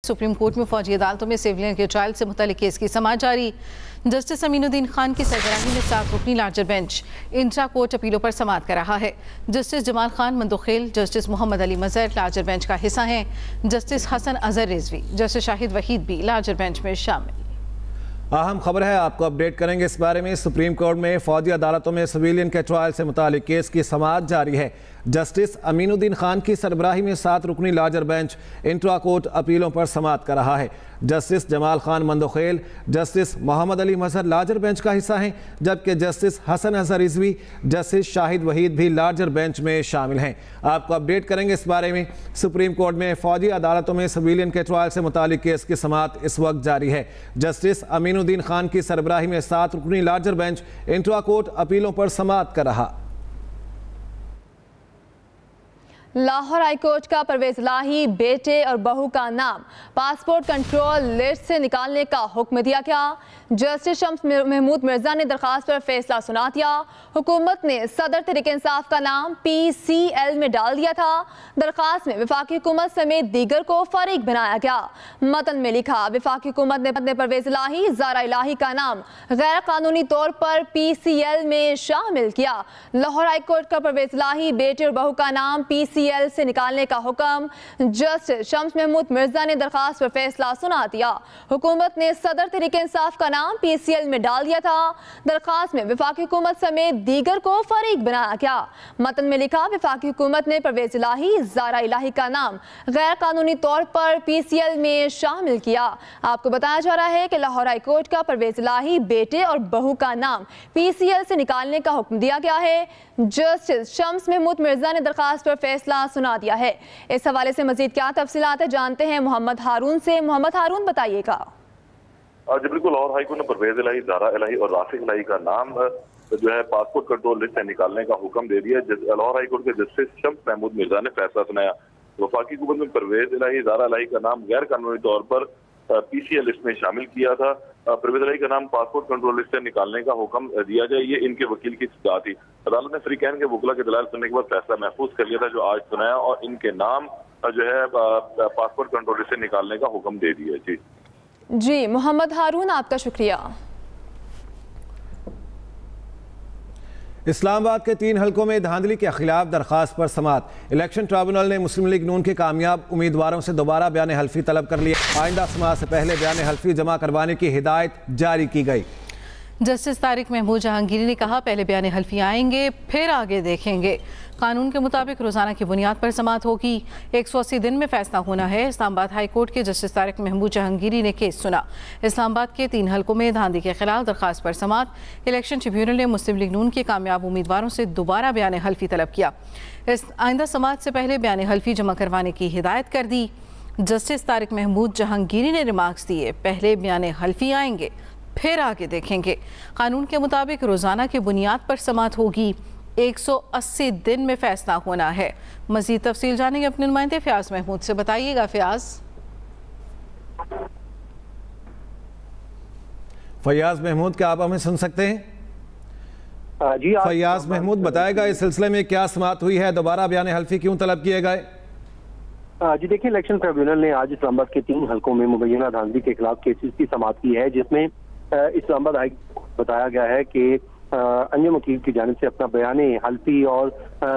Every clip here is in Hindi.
सुप्रीम कोर्ट में फौजी अदालतों में सिविलियन के ट्रायल से मुतल्लिक केस की समाअत जारी। जस्टिस अमीनुद्दीन खान की सरबराही में 7 रुकनी लार्जर बेंच इंट्रा कोर्ट अपीलों पर समाअत कर रहा है। जस्टिस जमाल खान मंदोखेल, जस्टिस मोहम्मद अली मजहर लार्जर बेंच का हिस्सा हैं। जस्टिस हसन अजहर रिजवी, जस्टिस शाहिद वहीद भी लार्जर बेंच में शामिल। अहम खबर है, आपको अपडेट करेंगे इस बारे में। सुप्रीम कोर्ट में फौजी अदालतों में सिविलियन के ट्रायल से मुतालिक केस की समाअत जारी है। जस्टिस अमीनुद्दीन खान की सरबराही में 7 रुकनी लार्जर बेंच इंट्रा कोर्ट अपीलों पर समाअत कर रहा है। जस्टिस जमाल खान मंदोखेल, जस्टिस मोहम्मद अली मजहर लार्जर बेंच का हिस्सा हैं, जबकि जस्टिस हसन अजहर रिजवी, जस्टिस शाहिद वहीद भी लार्जर बेंच में शामिल हैं। आपको अपडेट करेंगे इस बारे में। सुप्रीम कोर्ट में फौजी अदालतों में सिविलियन के ट्रायल से मुतालिक केस की समाअत इस वक्त जारी है। जस्टिस अमीनुद्दीन खान की सरबराही में 7 रुकनी लार्जर बेंच इंट्रा कोर्ट अपीलों पर समाअत कर रहा। लाहौर हाईकोर्ट का परवेज इलाही बेटे और बहू का नाम पासपोर्ट कंट्रोल लिस्ट से निकालने का हुक्म दिया गया। जस्टिस शम्स महमूद मिर्जा ने दरखास्त पर फैसला सुना दिया। हुकूमत ने सदर तहरीक इंसाफ का नाम PCL में डाल दिया था। दरखास्त में वफाकी हुकूमत समेत दीगर को फरीक बनाया गया। मतन में लिखा, वफाकी हुकूमत ने परवेज इलाही ज़ारा इलाही का नाम गैर कानूनी तौर पर PCL में शामिल किया। लाहौर हाईकोर्ट का परवेज इलाही बेटे और बहू का नाम PCL से निकालने का हुक्म जस्टिस शम्स महमूद मिर्जा ने दरखास्त पर फैसला सुना दिया। हुकूमत ने सदर तहरीक इंसाफ का नाम PCL में डाल दिया था। दरखास्त में वफाकी हुकूमत समेत दीगर को फरीक बनाया गया। मतन में लिखा, वफाकी हुकूमत ने परवेज इलाही ज़ारा इलाही का नाम गैर कानूनी तौर पर PCL में शामिल किया। आपको बताया जा रहा है कि लाहौर हाई कोर्ट का परवेज इलाही बेटे और बहू का नाम PCL से निकालने का हुक्म दिया गया है। जस्टिस शम्स महमूद मिर्जा ने दरखास्त पर फैसला सुना दिया है। इस हवाले से मजीद क्या तफसीलात है जानते हैं मोहम्मद हारून से। मोहम्मद हारून, बताइएगा। जी बिल्कुल, लाहौर हाईकोर्ट ने परवेज इलाही, ज़ारा इलाही और राशिद इलाही का नाम जो है पासपोर्ट कंट्रोल लिस्ट से निकालने का हुक्म दे दिया। लाहौर हाईकोर्ट के जस्टिस शम्स महमूद मिर्जा ने फैसला सुनाया। वफाकी हुकूमत में परवेज इलाही, ज़ारा इलाही का नाम गैर कानूनी तौर पर PCL लिस्ट में शामिल किया था। परवेज इलाही का नाम पासपोर्ट कंट्रोल लिस्ट से निकालने का हुक्म दिया जाए, ये इनके वकील की इस्तदा थी। अदालत ने फ्रीकैन के वकला के दलाल सुनने के बाद फैसला महफूज कर लिया था, जो आज सुनाया, और इनके नाम जो है पासपोर्ट कंट्रोल लिस्ट से निकालने का हुक्म दे दिया। जी मोहम्मद हारून, आपका शुक्रिया। इस्लामाबाद के 3 हलकों में धांधली के खिलाफ दरखास्त पर समाअत। इलेक्शन ट्रिब्यूनल ने मुस्लिम लीग नून के कामयाब उम्मीदवारों से दोबारा बयान हल्फी तलब कर लिया। आइंदा समाअत से पहले बयान हल्फी जमा करवाने की हिदायत जारी की गई। जस्टिस तारिक महमूद जहांगीरी ने कहा, पहले बयान हल्फी आएंगे फिर आगे देखेंगे। कानून के मुताबिक रोजाना की बुनियाद पर समाअत होगी। 180 दिन में फैसला होना है। इस्लामाबाद हाई कोर्ट के जस्टिस तारिक महमूद जहांगीरी ने केस सुना। इस्लामाबाद के 3 हलकों में धांधली के खिलाफ दरखास्त पर समाअत। इलेक्शन ट्रिब्यूनल ने मुस्लिम लीग नून के कामयाब उम्मीदवारों से दोबारा बयान हल्फी तलब किया। इस आइंदा समाअत से पहले बयान हल्फी जमा करवाने की हिदायत कर दी। जस्टिस तारिक महमूद जहांगीरी ने रिमार्क्स दिए, पहले बयान हल्फी आएंगे फिर आगे देखेंगे। कानून के मुताबिक रोजाना की बुनियाद पर समाअत होगी। 180 दिन में फैसला होना है। मजीद तफसील जानेंगे अपने नुमाइंदे फयाज महमूद से। बताइएगा फयाज। फयाज महमूद, क्या आप हमें सुन सकते हैं? जी फयाज महमूद, बताएगा इस सिलसिले में क्या समाअत हुई है, दोबारा बयान हल्फी क्यों तलब किए गए? जी देखिए, इलेक्शन ट्रिब्यूनल ने आज इस्लामाबाद के 3 हलकों में मुबैना धांधली के खिलाफ केसेस की समाअत की है, जिसमें इस्लामाबाद हाई बताया गया है कि अंजुम वकील की जानिब से अपना बयान हल्फी और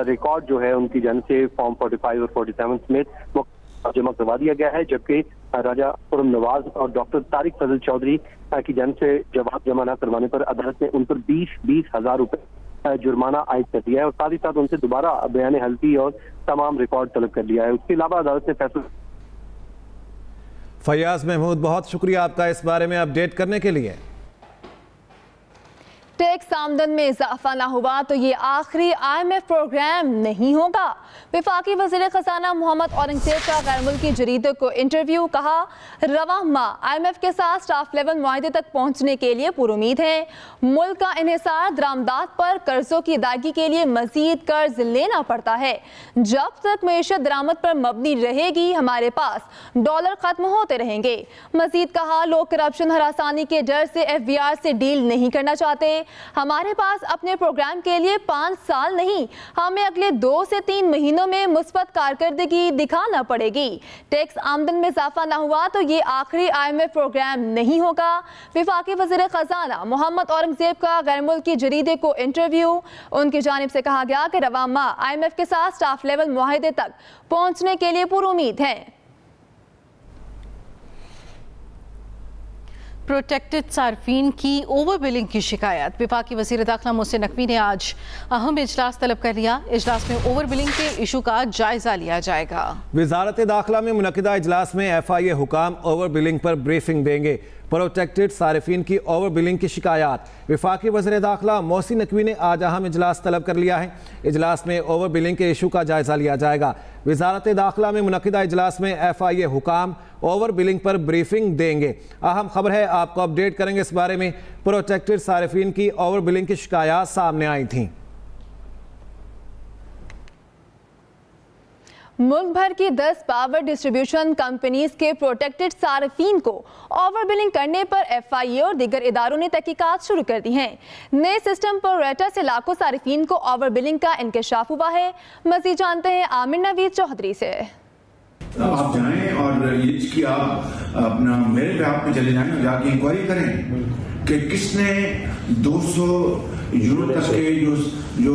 रिकॉर्ड जो है उनकी जानिब से फॉर्म 45 और 47 समेत जमा करवा दिया गया है, जबकि राजा खुर्रम नवाज और डॉक्टर तारिक फजल चौधरी की जानिब से जवाब जमा न करवाने पर अदालत ने उन पर 20 हज़ार रुपए जुर्माना आयद कर दिया है और साथ ही साथ उनसे दोबारा बयान हल्फी और तमाम रिकॉर्ड तलब कर लिया है। उसके अलावा अदालत ने फैसला। फयाज महमूद, बहुत शुक्रिया आपका इस बारे में अपडेट करने के लिए। टैक्स आमदन में इजाफा ना हुआ तो ये आखिरी IMF प्रोग्राम नहीं होगा। वफाकी वज़ीर खजाना मोहम्मद औरंगजेब का गैर मुल्की जरीदों को इंटरव्यू। कहा, रवां माह IMF के साथ स्टाफ लेवल मुआहदे तक पहुंचने के लिए पुरुमीद है। मुल्क का इन्हिसार दरामदात पर कर्जों की अदायगी के लिए मजीद कर्ज लेना पड़ता है। जब तक मईशत दरामद पर मबनी रहेगी, हमारे पास डॉलर खत्म होते रहेंगे। मजीद कहा, लोग करप्शन हरासानी के डर से FBR से डील नहीं करना चाहते। हमारे पास अपने प्रोग्राम के लिए 5 साल नहीं, हमें अगले 2 से 3 महीनों में मुस्बत कारकर्दगी दिखाना पड़ेगी। टैक्स आमदन में इजाफा ना हुआ तो ये आखिरी IMF प्रोग्राम नहीं होगा। वफाकी वज़ीर ख़जाना मोहम्मद औरंगजेब का गैर मुल्की जरीदे को इंटरव्यू। उनकी जानिब से कहा गया कि रवा माह IMF के साथ स्टाफ लेवल मुआहदे तक पहुंचने के लिए पुरुमीद है। प्रोटेक्टेड सार्फिन की ओवर बिलिंग की शिकायत। वफाकी वज़ीर दाखिला मोहसिन नकवी ने आज अहम इजलास तलब कर लिया। इजलास में ओवर बिलिंग के इशू का जायजा लिया जाएगा। वजारत दाखिला में मुनक़िदा इजलास में FIA हुकाम ओवर बिलिंग पर ब्रीफिंग देंगे। प्रोटेक्टेड सारिफिन की ओवर बिलिंग की शिकायत। वफाकी वज़ीर दाखिला मोहसिन नकवी ने आज अहम इजलास तलब कर लिया है। इजलास में ओवर बिलिंग के इशू का जायजा लिया जाएगा। वजारत दाखिला में मुनक़िदा इजलास में FIA हुकाम ओवर बिलिंग पर ब्रीफिंग देंगे। अहम खबर है, आपको अपडेट करेंगे इस बारे में। प्रोटेक्टेड सारिफिन की ओवर बिलिंग की शिकायत सामने आई थी। मुल्क भर की 10 पावर डिस्ट्रीब्यूशन कंपनीज के प्रोटेक्टेड सार्फिन को ओवर बिलिंग करने पर FIA और दीगर इदारों ने तहकीकात शुरू कर दी हैं। नए सिस्टम पर रेटा से लाखों सार्फिन को ओवर बिलिंग का इंकशाफ हुआ है। मज़ीद जानते हैं आमिर नवीद चौधरी से। आप जाएं और ये कि आप अपना मेरे पे आप पे चले जाएं और जाके इंक्वायरी करें कि किसने 200 यूनिट तक के जो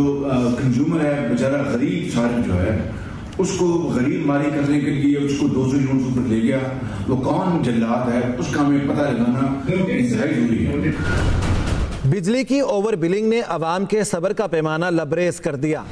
कंज्यूमर है, बेचारा गरीब सार्फ जो है, उसको गरीब मारी करने के लिए उसको 200 यूनिट ऊपर ले गया, वो कौन जल्लाद है उसका हमें पता लगाना इंतहाई जरूरी है। बिजली की ओवर बिलिंग ने अवाम के सब्र का पैमाना लबरेज कर दिया।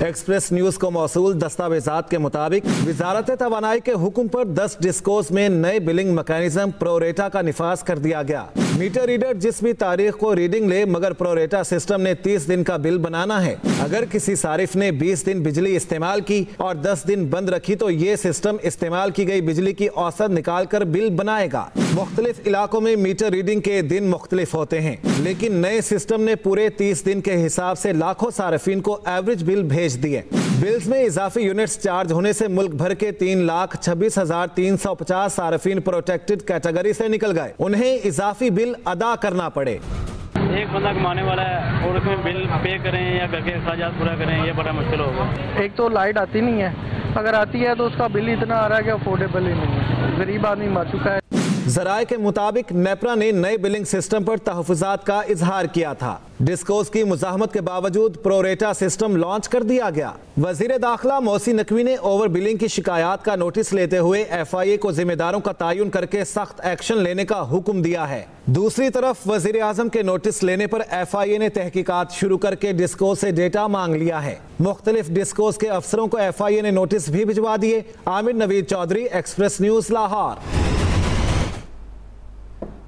एक्सप्रेस न्यूज को मौसूल दस्तावेजात के मुताबिक वजारत तवानाई के हुक्म पर 10 डिस्कोस में नए बिलिंग मैकेनिज्म प्रोरेटा का निफाज कर दिया गया। मीटर रीडर जिस भी तारीख को रीडिंग ले, मगर प्रोरेटा सिस्टम ने 30 दिन का बिल बनाना है। अगर किसी सारिफ ने 20 दिन बिजली इस्तेमाल की और 10 दिन बंद रखी तो ये सिस्टम इस्तेमाल की गई बिजली की औसत निकाल कर बिल बनाएगा। मुख्तलिफ इलाकों में मीटर रीडिंग के दिन मुख्तलिफ होते हैं, लेकिन नए सिस्टम ने पूरे 30 दिन के हिसाब से लाखों सारिफिन को एवरेज बिल भेज दिए। बिल्स में इजाफी यूनिट्स चार्ज होने से मुल्क भर के 3,26,350 सारिफिन प्रोटेक्टेड कैटेगरी से निकल गए। उन्हें इजाफी बिल अदा करना पड़े। एक बंदा कमाने वाला है और उसमें बिल पे करें या घर के अखराजात पूरा करें, ये बड़ा मुश्किल होगा। एक तो लाइट आती नहीं है, अगर आती है तो उसका बिल इतना आ रहा है कि अफोर्डेबल ही नहीं है। गरीब आदमी मर चुका है। जराये के मुताबिक नेपरा ने नए बिलिंग सिस्टम पर तहफ़्फ़ुज़ात का इजहार किया था। डिस्कोस की मुज़ाहमत के बावजूद प्रोरेटा सिस्टम लॉन्च कर दिया गया। वज़ीर दाखिला मोहसिन नकवी ने ओवर बिलिंग की शिकायत का नोटिस लेते हुए FIA को जिम्मेदारों का तयन करके सख्त एक्शन लेने का हुक्म दिया है। दूसरी तरफ वज़ीर आज़म के नोटिस लेने पर FIA ने तहकीकात शुरू करके डिस्कोस से डेटा मांग लिया है। मुख्तलिफ डिस्कोस के अफसरों को FIA ने नोटिस भी भिजवा दिए। Aamir Naveed Chaudhry, Express News, Lahore.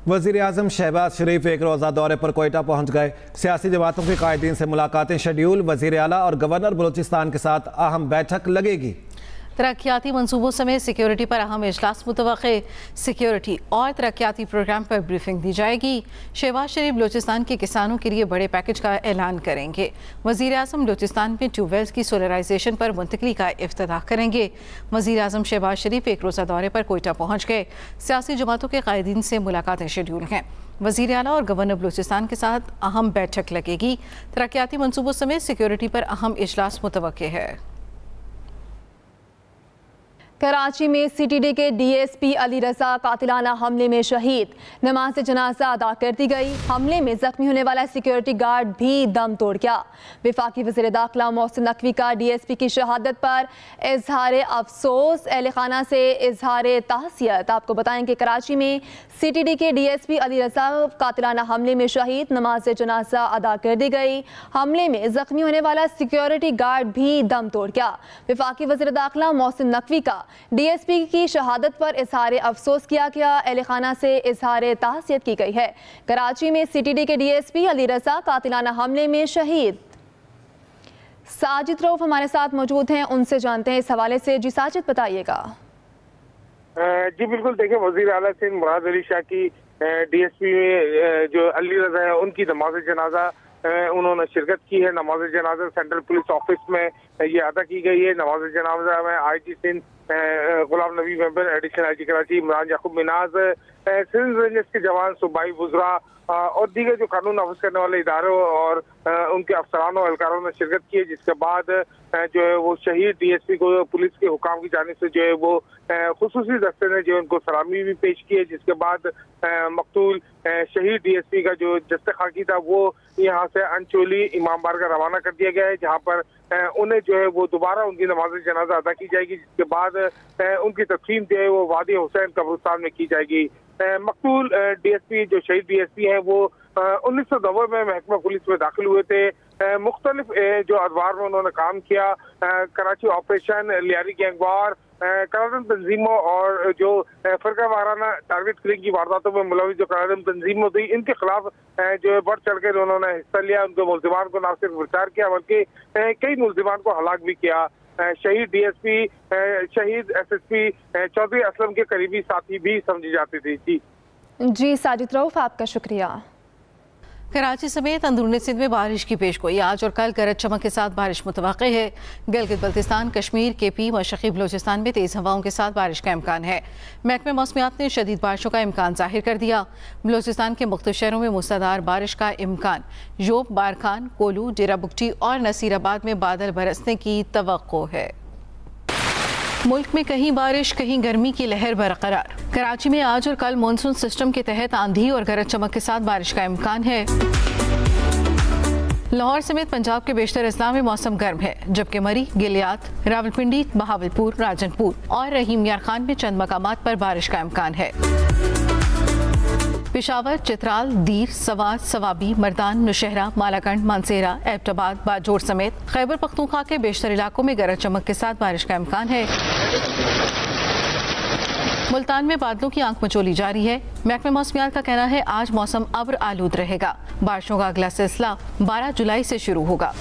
वज़ीर आज़म शहबाज शरीफ एक रोज़ा दौरे पर कोयटा पहुँच गए। सियासी जमातों के कायदीन से मुलाकातें शेड्यूल। वज़ीर आला और गवर्नर बलूचिस्तान के साथ अहम बैठक लगेगी। तरक्याती मनसूबों समेत सिक्योरिटी पर अहम इजलास मुतवक्के। सिक्योरिटी और तरक्याती प्रोग्राम पर ब्रीफिंग दी जाएगी। शहबाज शरीफ बलूचिस्तान के किसानों के लिए बड़े पैकेज का ऐलान करेंगे। वज़ीर आज़म बलूचिस्तान में ट्यूबवेल्स की सोलराइजेशन पर मुंतकली का इफ्तिताह करेंगे। वज़ीर आज़म शहबाज शरीफ एक रोज़ा दौरे पर कोयटा पहुँच गए। सियासी जमातों के कायदीन से मुलाकातें शेड्यूल हैं। वज़ीर आला और गवर्नर बलूचिस्तान के साथ अहम बैठक लगेगी। तरक्याती मनसूबों समेत सिक्योरिटी पर अहम इजलास मुतवक्के है। कराची में CTD के DSP अली रजा कातिलाना हमले में शहीद। नमाज जनाजा अदा कर दी गई। हमले में जख्मी होने वाला सिक्योरिटी गार्ड भी दम तोड़ गया। वफाकी वज़ीर दाखिला मोहसिन नकवी का DSP की शहादत पर इजहार अफसोस। अहल खाना से इजहार तासियत। आपको बताएं कि कराची में CTD के DSP अली रजा कातिलाना हमले में शहीद। नमाज जनाजा अदा कर दी गई। हमले में जख्मी होने वाला सिक्योरिटी गार्ड भी दम तोड़ गया। वफाकी वज़ीर दाखिला मोहसिन नकवी का DSP की शहादत पर इजहार अफसोस किया गया। अहल खाना से इजहार तासियत की गई है। कराची में CTD के DSP अली रजा कातिलाना हमले में शहीद। साजिद रऊफ हमारे साथ मौजूद हैं, उनसे जानते हैं इस हवाले से। जी साजिद, बताइएगा। जी बिल्कुल, देखिए वजीर आला सिंध मुराद अली शाह की DSP में जो अली रजा है उनकी नमाज जनाजा उन्होंने शिरकत की है। नमाज जनाजा सेंट्रल पुलिस ऑफिस में ये अदा की गई है। नमाज जनाजा में IG Sindh Ghulam Nabi member, additional IG Karachi Imran Yakub Minaj, civil rangers के जवान, सूबाई वुज़रा और दीगर जो कानून नाफिज करने वाले इदारों और उनके अफसरानों एहलकारों ने शिरकत की है, जिसके बाद जो है वो शहीद DSP को पुलिस के हुकाम की जानिब से जो है वो खुसूसी दस्ते ने जो उनको सलामी भी पेश की है, जिसके बाद मकतूल शहीद DSP का जो जस्ते खाकी था वो यहाँ से अंचोली इमाम बारगाह रवाना कर दिया गया है, जहाँ पर उन्हें जो है वो दोबारा उनकी नमाज जनाजा अदा की जाएगी, जिसके बाद उनकी तकसीम जो है वो वादी हुसैन कब्रिस्तान में की जाएगी। मकतूल DSP जो शहीद DSP हैं वो 1990 में महकमा पुलिस में दाखिल हुए थे। मुख्तलिफ जो अदवार में उन्होंने काम किया, कराची ऑपरेशन, लियारी गैंगवार, करारदम तंजीमों और जो फरका वाराना टारगेट किलिंग की वारदातों में मुलविस जो करारदम तंजीमों थी, इनके खिलाफ जो है बढ़ चढ़ कर उन्होंने हिस्सा लिया। उनके मुल्जिमान को न सिर्फ गिरफ्तार किया बल्कि कई मुल्जिमान को हलाक भी किया। शहीद DSP, शहीद SSP चौधरी असलम के करीबी साथी भी समझी जाती थी। जी साजिद रऊफ, आपका शुक्रिया। कराची समेत अंदरूनी सिंध में बारिश की पेशगोई। आज और कल गरज चमक के साथ बारिश मुतवक्के है। गिलगित बल्तिस्तान, कश्मीर, KP, मशरक़ी बलूचिस्तान में तेज़ हवाओं के साथ बारिश का इम्कान है। महकमे मौसमियात ने शदीद बारिशों का इम्कान जाहिर कर दिया। बलूचिस्तान के मुख्तलिफ शहरों में मूसलाधार बारिश का इम्कान। योब, बारखान, कोलू, डेरा बुगटी और नसीराबाद में बादल बरसने की तवक्को है। मुल्क में कहीं बारिश, कहीं गर्मी की लहर बरकरार। कराची में आज और कल मानसून सिस्टम के तहत आंधी और गरज चमक के साथ बारिश का इम्कान है। लाहौर समेत पंजाब के बेशतर अजला में मौसम गर्म है, जबकि मरी, गिलियात, रावलपिंडी, बहावलपुर, राजनपुर और रहीम यार खान में चंद मकामात पर बारिश का इम्कान है। पेशावर, चित्राल, दीर, सवात, सवाबी, मर्दान, नौशहरा, मालाकंड, मानसेरा, एबटाबाद, बाजोड़ समेत खैबर पख्तूनख्वा के बेशतर इलाकों में गरज चमक के साथ बारिश का इम्कान है। मुल्तान में बादलों की आंख मचोली जारी है। महकमे मौसमियात का कहना है आज मौसम अब्र आलूद रहेगा। बारिशों का अगला सिलसिला 12 जुलाई से शुरू होगा।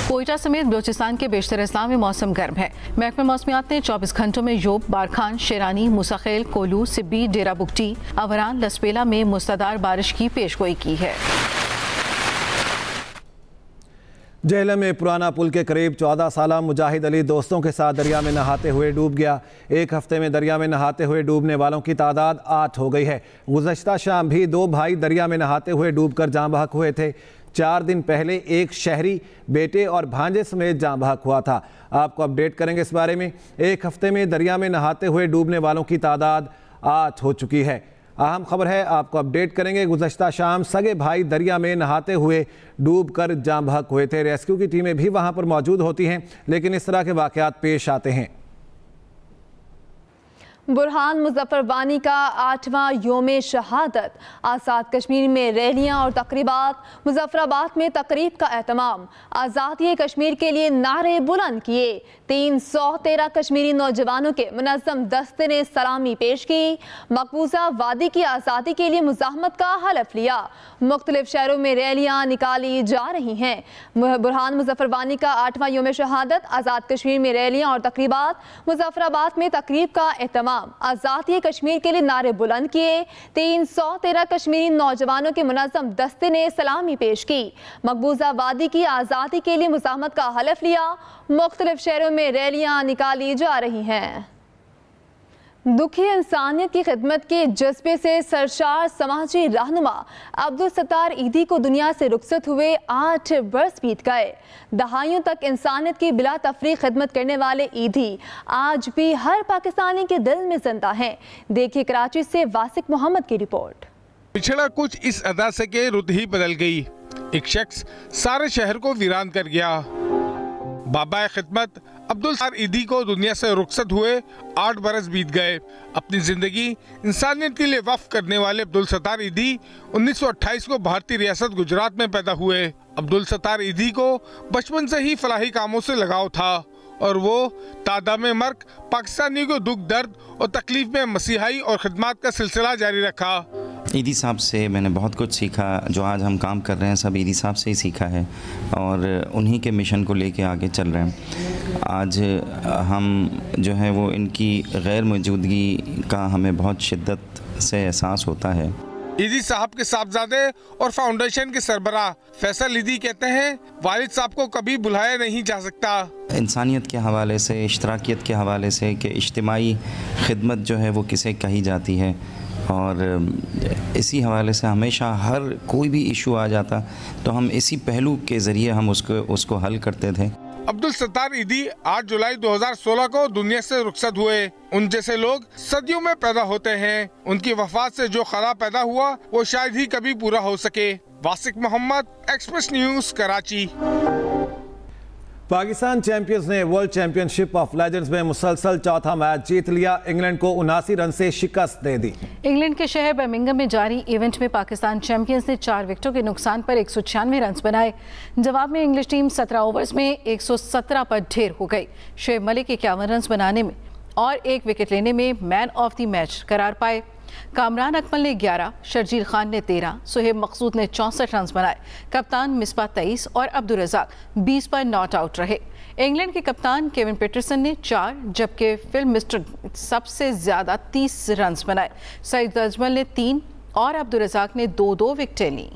कोयटा समेत बलूचिस्तान के बेशतर अजला में मौसम गर्म है। महकमे मौसमियात ने 24 घंटों में योब, बारखान, शेरानी, मुसाखेल, कोलू, सिब्बी, डेरा बुगटी, अवरान, लसपेला में मूसलाधार बारिश की पेशगोई की है। जेहलम में पुराना पुल के करीब 14 साला मुजाहिद अली दोस्तों के साथ दरिया में नहाते हुए डूब गया। एक हफ्ते में दरिया में नहाते हुए डूबने वालों की तादाद 8 हो गई है। गुज़श्ता शाम भी 2 भाई दरिया में नहाते हुए डूबकर जाँ बहक हुए थे। 4 दिन पहले एक शहरी बेटे और भांजे समेत जाँ बहक हुआ था। आपको अपडेट करेंगे इस बारे में। एक हफ्ते में दरिया में नहाते हुए डूबने वालों की तादाद 8 हो चुकी है। अहम खबर है, आपको अपडेट करेंगे। गुज़श्ता शाम सगे भाई दरिया में नहाते हुए डूबकर जाँ बहक हुए थे। रेस्क्यू की टीमें भी वहां पर मौजूद होती हैं, लेकिन इस तरह के वाक़यात पेश आते हैं। बुरहान मुजफ्फर वानी का 8वां योम शहादत। आज़ाद कश्मीर में रैलियां और तकरीबात। मुजफ्फराबाद में तकरीब का एहतमाम। आज़ादी कश्मीर के लिए नारे बुलंद किए। 313 कश्मीरी नौजवानों के मुनज़्ज़म दस्ते ने सलामी पेश की। मकबूजा वादी की आज़ादी के लिए मुज़ाहमत का हलफ लिया। मुख्तलिफ शहरों में रैलियां निकाली जा रही हैं। बुरहान मुजफ्फर वानी का 8वां योम शहादत। आज़ाद कश्मीर में रैलियां और तकरीबात। मुजफ्फराबाद में तकरीब का एहतमाम। आज़ादी कश्मीर के लिए नारे बुलंद किए। 313 कश्मीरी नौजवानों के मुनज़्ज़म दस्ते ने सलामी पेश की। मकबूजा वादी की आज़ादी के लिए मुज़ाहमत का हलफ लिया। मुख्तलिफ शहरों में रैलियां निकाली जा रही हैं। दुखी इंसानियत की खिदमत के जज्बे से सरशार समाजी रहनुमा अब्दुल सत्तार ईदी को दुनिया से रुखसत हुए 8 बरस बीत गए। दहाइयों तक इंसानियत की बिला तफरीक खिदमत करने वाले ईदी आज भी हर पाकिस्तानी के दिल में जिंदा हैं। देखिए कराची से वासिक मोहम्मद की रिपोर्ट। पिछड़ा कुछ इस अदा से के रुत ही बदल गई। एक शख्स सारे शहर को वीरान कर गया। बाबा खिदमत अब्दुल सत्तार ईदी को दुनिया से रुखसत हुए 8 बरस बीत गए। अपनी जिंदगी इंसानियत के लिए वक्फ करने वाले अब्दुल सत्तार ईदी 1928 को भारतीय रियासत गुजरात में पैदा हुए। अब्दुल सत्तार ईदी को बचपन से ही फलाही कामों से लगाव था और वो तादाम मर्क पाकिस्तानियों को दुख, दर्द और तकलीफ में मसीहाई और खिदमत का सिलसिला जारी रखा। ईदी साहब से मैंने बहुत कुछ सीखा। जो आज हम काम कर रहे हैं सब ईदी साहब से ही सीखा है और उन्हीं के मिशन को लेके आगे चल रहे हैं। आज हम जो है वो इनकी गैर मौजूदगी का हमें बहुत शिद्दत से एहसास होता है। ईदी साहब के साहबजादे और फाउंडेशन के सरबराह फैसल ईदी कहते हैं वालिद साहब को कभी बुलाया नहीं जा सकता। इंसानियत के हवाले से, इश्तराकियत के हवाले से कि इज्तिमाई खिदमत जो है वो किसे कही जाती है, और इसी हवाले से हमेशा हर कोई भी इशू आ जाता तो हम इसी पहलू के ज़रिए हम उसको हल करते थे। अब्दुल सत्तार ईदी 8 जुलाई 2016 को दुनिया से रुखसत हुए। उन जैसे लोग सदियों में पैदा होते हैं। उनकी वफात से जो खला पैदा हुआ वो शायद ही कभी पूरा हो सके। Wasiq Mohammad, express news, Karachi. Pakistan champions ने वर्ल्ड चैंपियनशिप ऑफ लेजेंड्स में मुसलसल चौथा मैच जीत लिया। इंग्लैंड को 79 रन से शिकस्त दे दी। इंग्लैंड के शहर बर्मिंघम में जारी इवेंट में पाकिस्तान चैंपियंस ने 4 विकेटों के नुकसान पर 196 रन बनाए। जवाब में इंग्लिश टीम 17 ओवर्स में 117 पर ढेर हो गई। शुएब मलिक 51 रन बनाने में और 1 विकेट लेने में मैन ऑफ द मैच करार पाए। कामरान अकमल ने 11, शर्जील खान ने 13, सुहेब मकसूद ने 64 रन बनाए। कप्तान मिसबा 23 और अब्दुल रज़ाक 20 पर नॉट आउट रहे। इंग्लैंड के कप्तान केविन पीटरसन ने 4 जबकि फिल मिस्टर सबसे ज्यादा 30 रन बनाए। सईद अजमल ने 3 और अब्दुल रज़ाक ने 2-2 विकेटें ली।